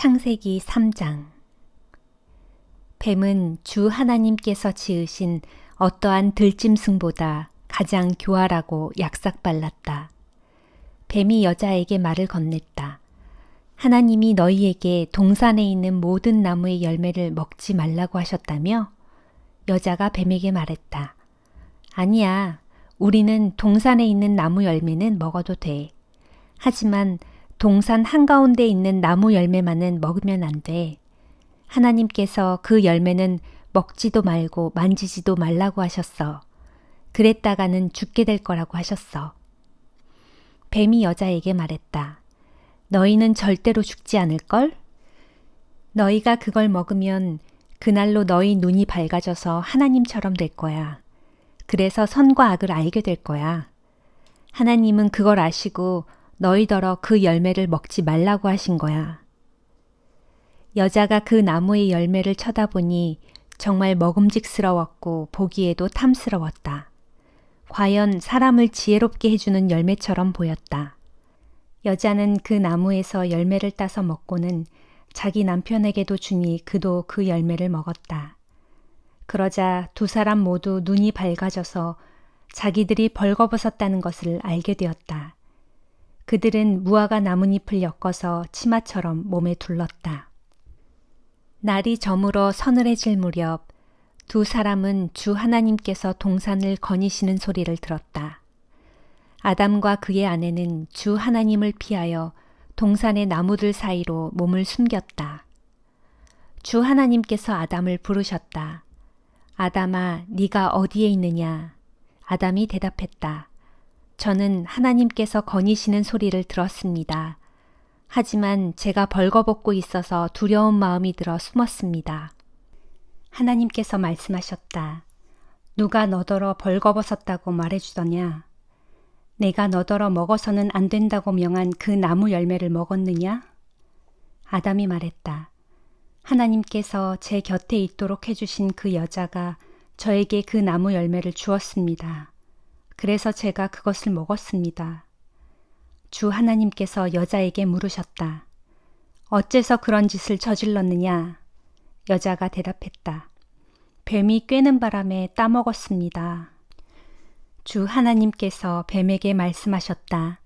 창세기 3장. 뱀은 주 하나님께서 지으신 어떠한 들짐승보다 가장 교활하고 약삭발랐다. 뱀이 여자에게 말을 건넸다. 하나님이 너희에게 동산에 있는 모든 나무의 열매를 먹지 말라고 하셨다며? 여자가 뱀에게 말했다. 아니야, 우리는 동산에 있는 나무 열매는 먹어도 돼. 하지만 동산 한가운데 있는 나무 열매만은 먹으면 안 돼. 하나님께서 그 열매는 먹지도 말고 만지지도 말라고 하셨어. 그랬다가는 죽게 될 거라고 하셨어. 뱀이 여자에게 말했다. 너희는 절대로 죽지 않을걸? 너희가 그걸 먹으면 그날로 너희 눈이 밝아져서 하나님처럼 될 거야. 그래서 선과 악을 알게 될 거야. 하나님은 그걸 아시고 너희더러 그 열매를 먹지 말라고 하신 거야. 여자가 그 나무의 열매를 쳐다보니 정말 먹음직스러웠고 보기에도 탐스러웠다. 과연 사람을 지혜롭게 해주는 열매처럼 보였다. 여자는 그 나무에서 열매를 따서 먹고는 자기 남편에게도 주니 그도 그 열매를 먹었다. 그러자 두 사람 모두 눈이 밝아져서 자기들이 벌거벗었다는 것을 알게 되었다. 그들은 무화과 나뭇잎을 엮어서 치마처럼 몸에 둘렀다. 날이 저물어 서늘해질 무렵 두 사람은 주 하나님께서 동산을 거니시는 소리를 들었다. 아담과 그의 아내는 주 하나님을 피하여 동산의 나무들 사이로 몸을 숨겼다. 주 하나님께서 아담을 부르셨다. 아담아, 네가 어디에 있느냐? 아담이 대답했다. 저는 하나님께서 거니시는 소리를 들었습니다. 하지만 제가 벌거벗고 있어서 두려운 마음이 들어 숨었습니다. 하나님께서 말씀하셨다. 누가 너더러 벌거벗었다고 말해주더냐? 내가 너더러 먹어서는 안 된다고 명한 그 나무 열매를 먹었느냐? 아담이 말했다. 하나님께서 제 곁에 있도록 해주신 그 여자가 저에게 그 나무 열매를 주었습니다. 그래서 제가 그것을 먹었습니다. 주 하나님께서 여자에게 물으셨다. 어째서 그런 짓을 저질렀느냐? 여자가 대답했다. 뱀이 꿰는 바람에 따먹었습니다. 주 하나님께서 뱀에게 말씀하셨다.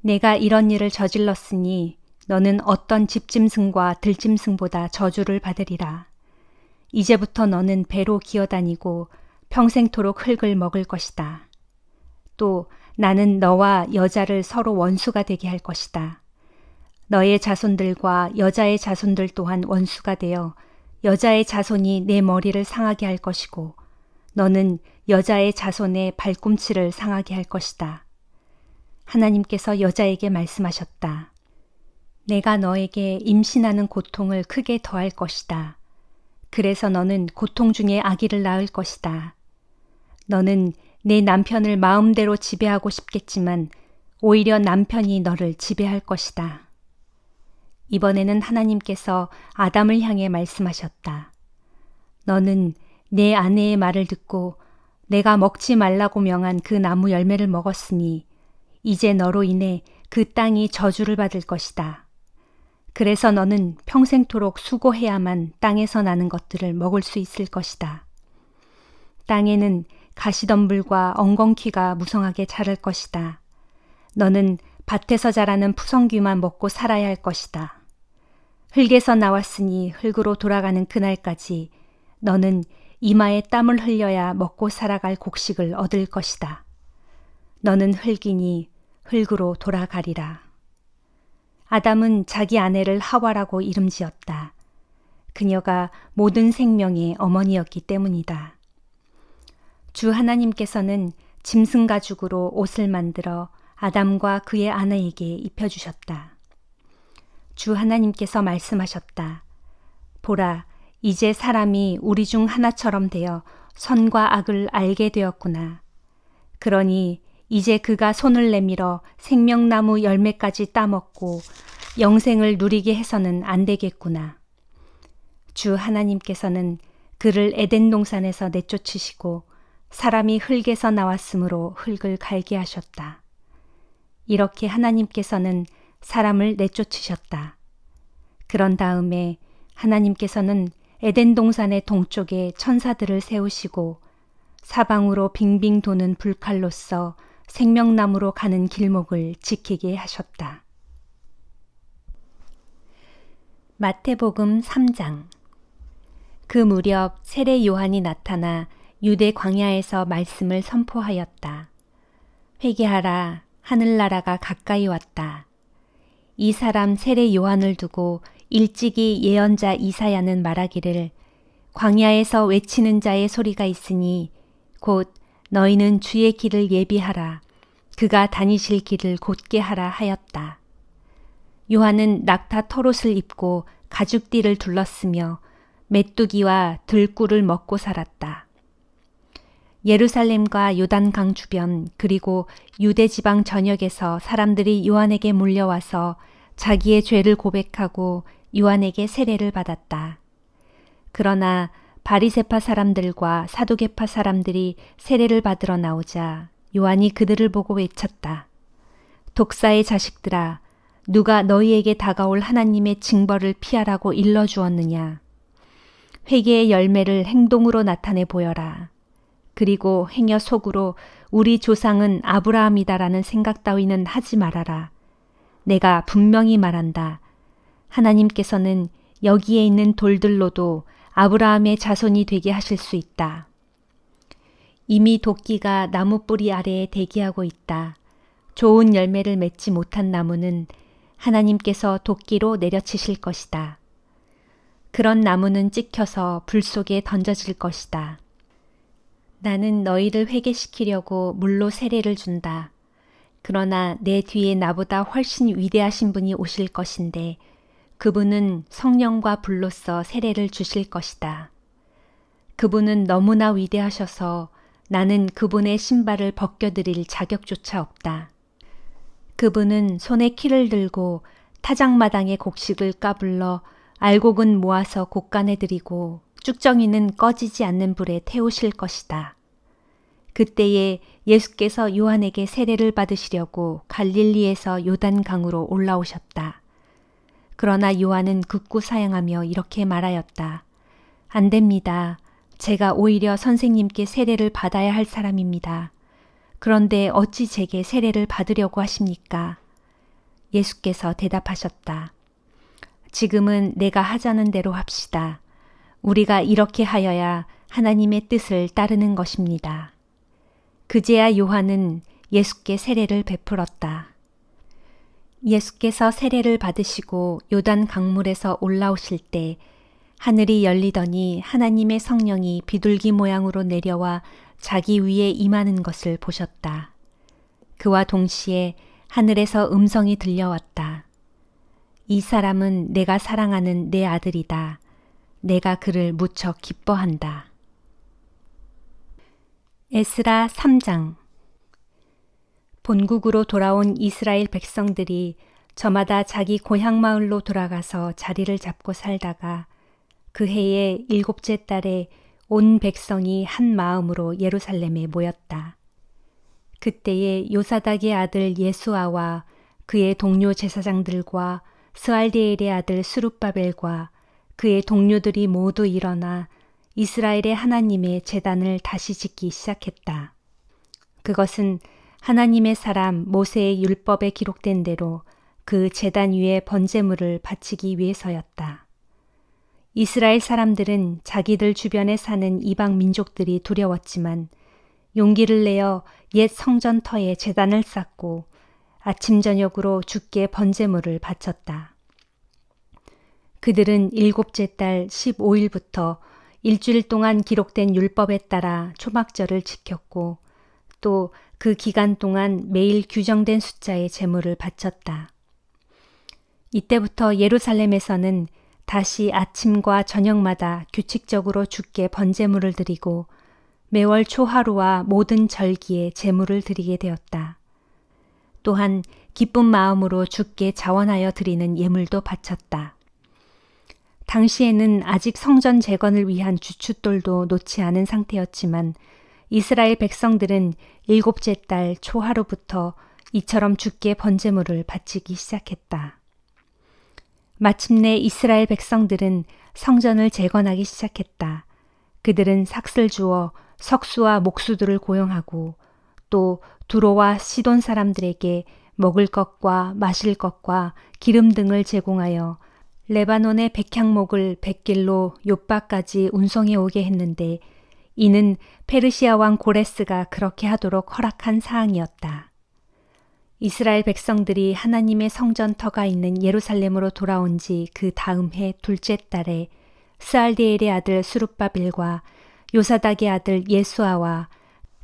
내가 이런 일을 저질렀으니 너는 어떤 집짐승과 들짐승보다 저주를 받으리라. 이제부터 너는 배로 기어다니고 평생토록 흙을 먹을 것이다. 또 나는 너와 여자를 서로 원수가 되게 할 것이다. 너의 자손들과 여자의 자손들 또한 원수가 되어 여자의 자손이 내 머리를 상하게 할 것이고 너는 여자의 자손의 발꿈치를 상하게 할 것이다. 하나님께서 여자에게 말씀하셨다. 내가 너에게 임신하는 고통을 크게 더할 것이다. 그래서 너는 고통 중에 아기를 낳을 것이다. 너는 내 남편을 마음대로 지배하고 싶겠지만 오히려 남편이 너를 지배할 것이다. 이번에는 하나님께서 아담을 향해 말씀하셨다. 너는 내 아내의 말을 듣고 내가 먹지 말라고 명한 그 나무 열매를 먹었으니 이제 너로 인해 그 땅이 저주를 받을 것이다. 그래서 너는 평생토록 수고해야만 땅에서 나는 것들을 먹을 수 있을 것이다. 땅에는 가시덤불과 엉겅퀴가 무성하게 자랄 것이다. 너는 밭에서 자라는 푸성귀만 먹고 살아야 할 것이다. 흙에서 나왔으니 흙으로 돌아가는 그날까지 너는 이마에 땀을 흘려야 먹고 살아갈 곡식을 얻을 것이다. 너는 흙이니 흙으로 돌아가리라. 아담은 자기 아내를 하와라고 이름지었다. 그녀가 모든 생명의 어머니였기 때문이다. 주 하나님께서는 짐승 가죽으로 옷을 만들어 아담과 그의 아내에게 입혀주셨다. 주 하나님께서 말씀하셨다. 보라, 이제 사람이 우리 중 하나처럼 되어 선과 악을 알게 되었구나. 그러니 이제 그가 손을 내밀어 생명나무 열매까지 따먹고 영생을 누리게 해서는 안 되겠구나. 주 하나님께서는 그를 에덴 동산에서 내쫓으시고 사람이 흙에서 나왔으므로 흙을 갈게 하셨다. 이렇게 하나님께서는 사람을 내쫓으셨다. 그런 다음에 하나님께서는 에덴 동산의 동쪽에 천사들을 세우시고 사방으로 빙빙 도는 불칼로서 생명나무로 가는 길목을 지키게 하셨다. 마태복음 3장. 그 무렵 세례 요한이 나타나 유대 광야에서 말씀을 선포하였다. 회개하라, 하늘나라가 가까이 왔다. 이 사람 세례 요한을 두고 일찍이 예언자 이사야는 말하기를 광야에서 외치는 자의 소리가 있으니 곧 너희는 주의 길을 예비하라. 그가 다니실 길을 곧게 하라 하였다. 요한은 낙타 털옷을 입고 가죽띠를 둘렀으며 메뚜기와 들꿀을 먹고 살았다. 예루살렘과 요단강 주변 그리고 유대 지방 전역에서 사람들이 요한에게 몰려와서 자기의 죄를 고백하고 요한에게 세례를 받았다. 그러나 바리새파 사람들과 사두개파 사람들이 세례를 받으러 나오자 요한이 그들을 보고 외쳤다. 독사의 자식들아, 누가 너희에게 다가올 하나님의 징벌을 피하라고 일러주었느냐. 회개의 열매를 행동으로 나타내 보여라. 그리고 행여 속으로 우리 조상은 아브라함이다라는 생각 따위는 하지 말아라. 내가 분명히 말한다. 하나님께서는 여기에 있는 돌들로도 아브라함의 자손이 되게 하실 수 있다. 이미 도끼가 나무 뿌리 아래에 대기하고 있다. 좋은 열매를 맺지 못한 나무는 하나님께서 도끼로 내려치실 것이다. 그런 나무는 찍혀서 불 속에 던져질 것이다. 나는 너희를 회개시키려고 물로 세례를 준다. 그러나 내 뒤에 나보다 훨씬 위대하신 분이 오실 것인데 그분은 성령과 불로써 세례를 주실 것이다. 그분은 너무나 위대하셔서 나는 그분의 신발을 벗겨드릴 자격조차 없다. 그분은 손에 키를 들고 타작마당에 곡식을 까불러 알곡은 모아서 곡간에 들이고 쭉정이는 꺼지지 않는 불에 태우실 것이다. 그때에 예수께서 요한에게 세례를 받으시려고 갈릴리에서 요단강으로 올라오셨다. 그러나 요한은 극구 사양하며 이렇게 말하였다. 안 됩니다. 제가 오히려 선생님께 세례를 받아야 할 사람입니다. 그런데 어찌 제게 세례를 받으려고 하십니까? 예수께서 대답하셨다. 지금은 내가 하자는 대로 합시다. 우리가 이렇게 하여야 하나님의 뜻을 따르는 것입니다. 그제야 요한은 예수께 세례를 베풀었다. 예수께서 세례를 받으시고 요단 강물에서 올라오실 때 하늘이 열리더니 하나님의 성령이 비둘기 모양으로 내려와 자기 위에 임하는 것을 보셨다. 그와 동시에 하늘에서 음성이 들려왔다. 이 사람은 내가 사랑하는 내 아들이다. 내가 그를 무척 기뻐한다. 에스라 3장. 본국으로 돌아온 이스라엘 백성들이 저마다 자기 고향 마을로 돌아가서 자리를 잡고 살다가 그 해의 7째 달에 온 백성이 한 마음으로 예루살렘에 모였다. 그때에 요사닥의 아들 예수아와 그의 동료 제사장들과 스알디엘의 아들 스룹바벨과 그의 동료들이 모두 일어나 이스라엘의 하나님의 제단을 다시 짓기 시작했다. 그것은 하나님의 사람 모세의 율법에 기록된 대로 그 제단 위에 번제물을 바치기 위해서였다. 이스라엘 사람들은 자기들 주변에 사는 이방 민족들이 두려웠지만 용기를 내어 옛 성전터에 제단을 쌓고 아침 저녁으로 주께 번제물을 바쳤다. 그들은 7째 달 15일부터 일주일 동안 기록된 율법에 따라 초막절을 지켰고 또 그 기간 동안 매일 규정된 숫자의 제물을 바쳤다. 이때부터 예루살렘에서는 다시 아침과 저녁마다 규칙적으로 주께 번제물을 드리고 매월 초하루와 모든 절기에 제물을 드리게 되었다. 또한 기쁜 마음으로 주께 자원하여 드리는 예물도 바쳤다. 당시에는 아직 성전 재건을 위한 주춧돌도 놓지 않은 상태였지만 이스라엘 백성들은 7째 달 초하루부터 이처럼 주께 번제물을 바치기 시작했다. 마침내 이스라엘 백성들은 성전을 재건하기 시작했다. 그들은 삭슬 주어 석수와 목수들을 고용하고 또 두로와 시돈 사람들에게 먹을 것과 마실 것과 기름 등을 제공하여 레바논의 백향목을 100길로 욥바까지 운송해 오게 했는데 이는 페르시아 왕 고레스가 그렇게 하도록 허락한 사항이었다. 이스라엘 백성들이 하나님의 성전 터가 있는 예루살렘으로 돌아온 지 그 다음 해 둘째 달에 스알디엘의 아들 스룹바벨과 요사닥의 아들 예수아와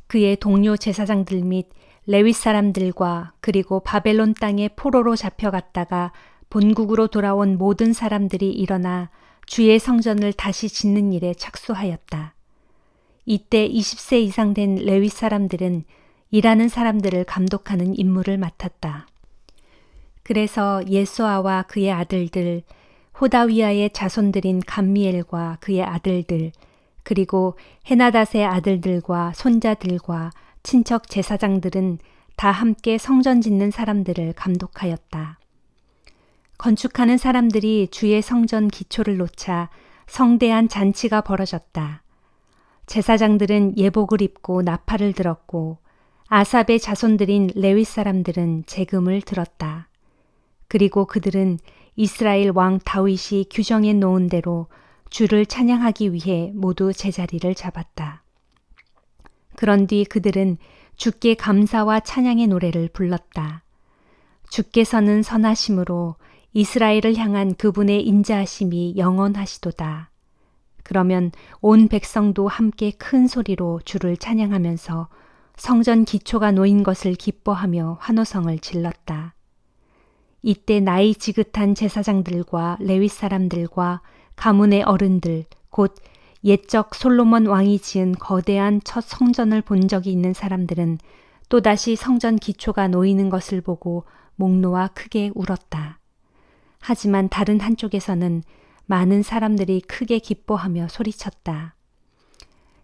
그의 동료 제사장들 및 레위 사람들과 그리고 바벨론 땅에 포로로 잡혀갔다가 본국으로 돌아온 모든 사람들이 일어나 주의 성전을 다시 짓는 일에 착수하였다. 이때 20세 이상 된 레위 사람들은 일하는 사람들을 감독하는 임무를 맡았다. 그래서 예수아와 그의 아들들, 호다위아의 자손들인 감미엘과 그의 아들들, 그리고 헤나닷의 아들들과 손자들과 친척 제사장들은 다 함께 성전 짓는 사람들을 감독하였다. 건축하는 사람들이 주의 성전 기초를 놓자 성대한 잔치가 벌어졌다. 제사장들은 예복을 입고 나팔을 들었고 아삽의 자손들인 레위 사람들은 제금을 들었다. 그리고 그들은 이스라엘 왕 다윗이 규정해 놓은 대로 주를 찬양하기 위해 모두 제자리를 잡았다. 그런 뒤 그들은 주께 감사와 찬양의 노래를 불렀다. 주께서는 선하심으로 이스라엘을 향한 그분의 인자하심이 영원하시도다. 그러면 온 백성도 함께 큰 소리로 주를 찬양하면서 성전 기초가 놓인 것을 기뻐하며 환호성을 질렀다. 이때 나이 지긋한 제사장들과 레위 사람들과 가문의 어른들, 곧 옛적 솔로몬 왕이 지은 거대한 첫 성전을 본 적이 있는 사람들은 또다시 성전 기초가 놓이는 것을 보고 목 놓아 크게 울었다. 하지만 다른 한쪽에서는 많은 사람들이 크게 기뻐하며 소리쳤다.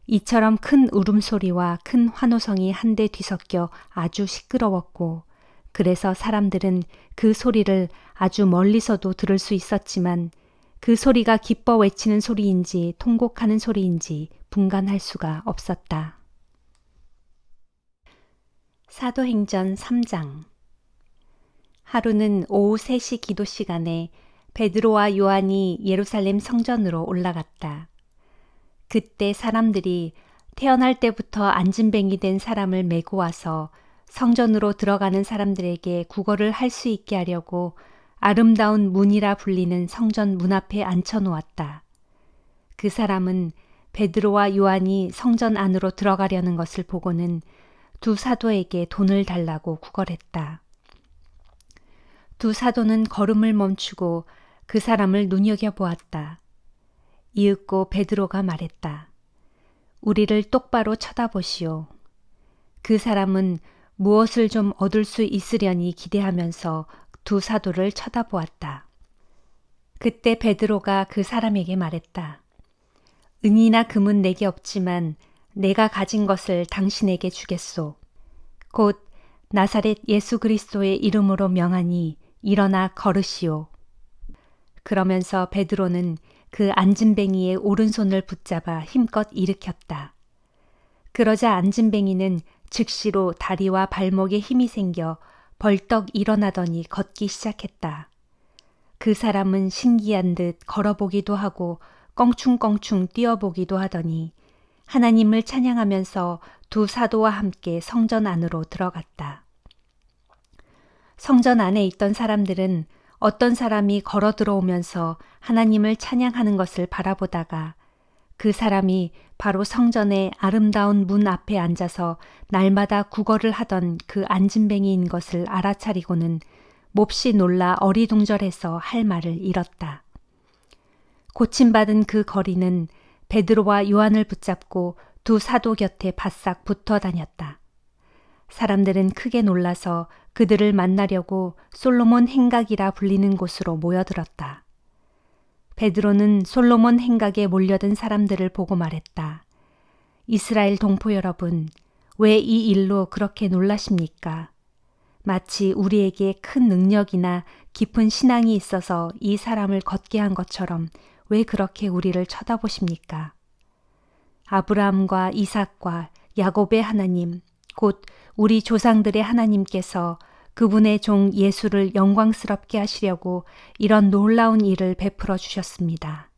이처럼 큰 울음소리와 큰 환호성이 한데 뒤섞여 아주 시끄러웠고 그래서 사람들은 그 소리를 아주 멀리서도 들을 수 있었지만 그 소리가 기뻐 외치는 소리인지 통곡하는 소리인지 분간할 수가 없었다. 사도행전 3장. 하루는 오후 3시 기도 시간에 베드로와 요한이 예루살렘 성전으로 올라갔다. 그때 사람들이 태어날 때부터 안진뱅이 된 사람을 메고 와서 성전으로 들어가는 사람들에게 구걸을 할 수 있게 하려고 아름다운 문이라 불리는 성전 문 앞에 앉혀놓았다. 그 사람은 베드로와 요한이 성전 안으로 들어가려는 것을 보고는 두 사도에게 돈을 달라고 구걸했다. 두 사도는 걸음을 멈추고 그 사람을 눈여겨보았다. 이윽고 베드로가 말했다. 우리를 똑바로 쳐다보시오. 그 사람은 무엇을 좀 얻을 수 있으려니 기대하면서 두 사도를 쳐다보았다. 그때 베드로가 그 사람에게 말했다. 은이나 금은 내게 없지만 내가 가진 것을 당신에게 주겠소. 곧 나사렛 예수 그리스도의 이름으로 명하니 일어나 걸으시오. 그러면서 베드로는 그 안진뱅이의 오른손을 붙잡아 힘껏 일으켰다. 그러자 안진뱅이는 즉시로 다리와 발목에 힘이 생겨 벌떡 일어나더니 걷기 시작했다. 그 사람은 신기한 듯 걸어보기도 하고 껑충껑충 뛰어보기도 하더니 하나님을 찬양하면서 두 사도와 함께 성전 안으로 들어갔다. 성전 안에 있던 사람들은 어떤 사람이 걸어 들어오면서 하나님을 찬양하는 것을 바라보다가 그 사람이 바로 성전의 아름다운 문 앞에 앉아서 날마다 구걸을 하던 그 안진뱅이인 것을 알아차리고는 몹시 놀라 어리둥절해서 할 말을 잃었다. 고침받은 그 거리는 베드로와 요한을 붙잡고 두 사도 곁에 바싹 붙어 다녔다. 사람들은 크게 놀라서 그들을 만나려고 솔로몬 행각이라 불리는 곳으로 모여들었다. 베드로는 솔로몬 행각에 몰려든 사람들을 보고 말했다. 이스라엘 동포 여러분, 왜 이 일로 그렇게 놀라십니까? 마치 우리에게 큰 능력이나 깊은 신앙이 있어서 이 사람을 걷게 한 것처럼 왜 그렇게 우리를 쳐다보십니까? 아브라함과 이삭과 야곱의 하나님, 곧 우리 조상들의 하나님께서 그분의 종 예수를 영광스럽게 하시려고 이런 놀라운 일을 베풀어 주셨습니다.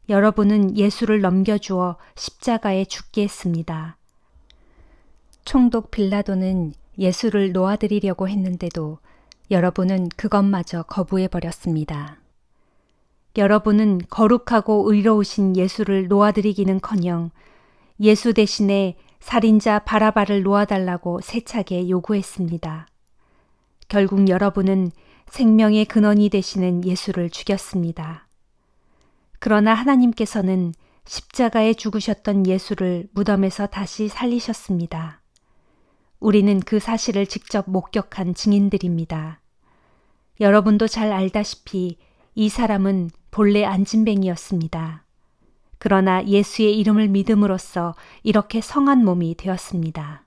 여러분은 예수를 넘겨주어 십자가에 죽게 했습니다. 총독 빌라도는 예수를 놓아드리려고 했는데도 여러분은 그것마저 거부해 버렸습니다. 여러분은 거룩하고 의로우신 예수를 놓아드리기는커녕 예수 대신에 살인자 바라바를 놓아달라고 세차게 요구했습니다. 결국 여러분은 생명의 근원이 되시는 예수를 죽였습니다. 그러나 하나님께서는 십자가에 죽으셨던 예수를 무덤에서 다시 살리셨습니다. 우리는 그 사실을 직접 목격한 증인들입니다. 여러분도 잘 알다시피 이 사람은 본래 안진뱅이였습니다. 그러나 예수의 이름을 믿음으로써 이렇게 성한 몸이 되었습니다.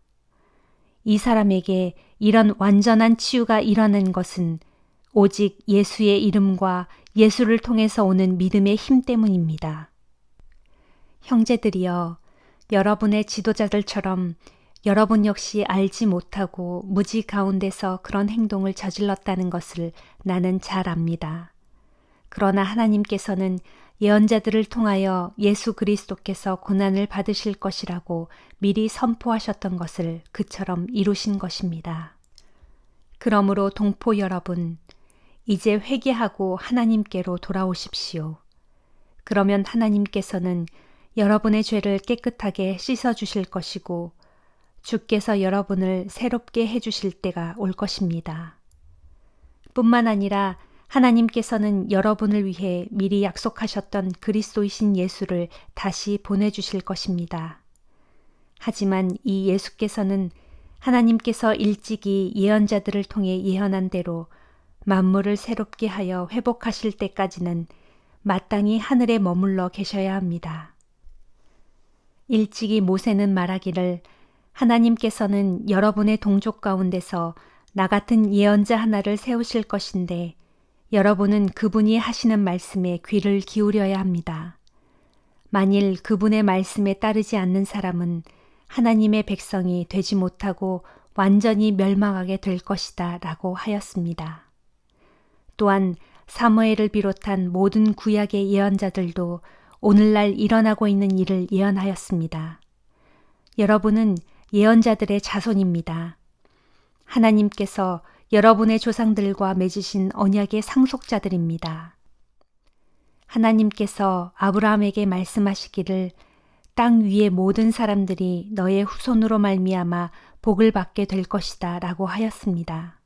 이 사람에게 이런 완전한 치유가 일어난 것은 오직 예수의 이름과 예수를 통해서 오는 믿음의 힘 때문입니다. 형제들이여, 여러분의 지도자들처럼 여러분 역시 알지 못하고 무지 가운데서 그런 행동을 저질렀다는 것을 나는 잘 압니다. 그러나 하나님께서는 예언자들을 통하여 예수 그리스도께서 고난을 받으실 것이라고 미리 선포하셨던 것을 그처럼 이루신 것입니다. 그러므로 동포 여러분, 이제 회개하고 하나님께로 돌아오십시오. 그러면 하나님께서는 여러분의 죄를 깨끗하게 씻어주실 것이고 주께서 여러분을 새롭게 해주실 때가 올 것입니다. 뿐만 아니라 하나님께서는 여러분을 위해 미리 약속하셨던 그리스도이신 예수를 다시 보내주실 것입니다. 하지만 이 예수께서는 하나님께서 일찍이 예언자들을 통해 예언한 대로 만물을 새롭게 하여 회복하실 때까지는 마땅히 하늘에 머물러 계셔야 합니다. 일찍이 모세는 말하기를 하나님께서는 여러분의 동족 가운데서 나 같은 예언자 하나를 세우실 것인데 여러분은 그분이 하시는 말씀에 귀를 기울여야 합니다. 만일 그분의 말씀에 따르지 않는 사람은 하나님의 백성이 되지 못하고 완전히 멸망하게 될 것이다 라고 하였습니다. 또한 사무엘을 비롯한 모든 구약의 예언자들도 오늘날 일어나고 있는 일을 예언하였습니다. 여러분은 예언자들의 자손입니다. 하나님께서 여러분의 조상들과 맺으신 언약의 상속자들입니다. 하나님께서 아브라함에게 말씀하시기를 땅 위의 모든 사람들이 너의 후손으로 말미암아 복을 받게 될 것이다 라고 하였습니다.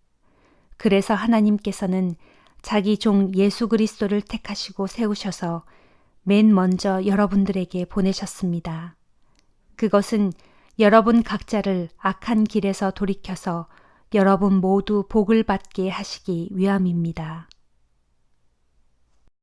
그래서 하나님께서는 자기 종 예수 그리스도를 택하시고 세우셔서 맨 먼저 여러분들에게 보내셨습니다. 그것은 여러분 각자를 악한 길에서 돌이켜서 여러분 모두 복을 받게 하시기 위함입니다.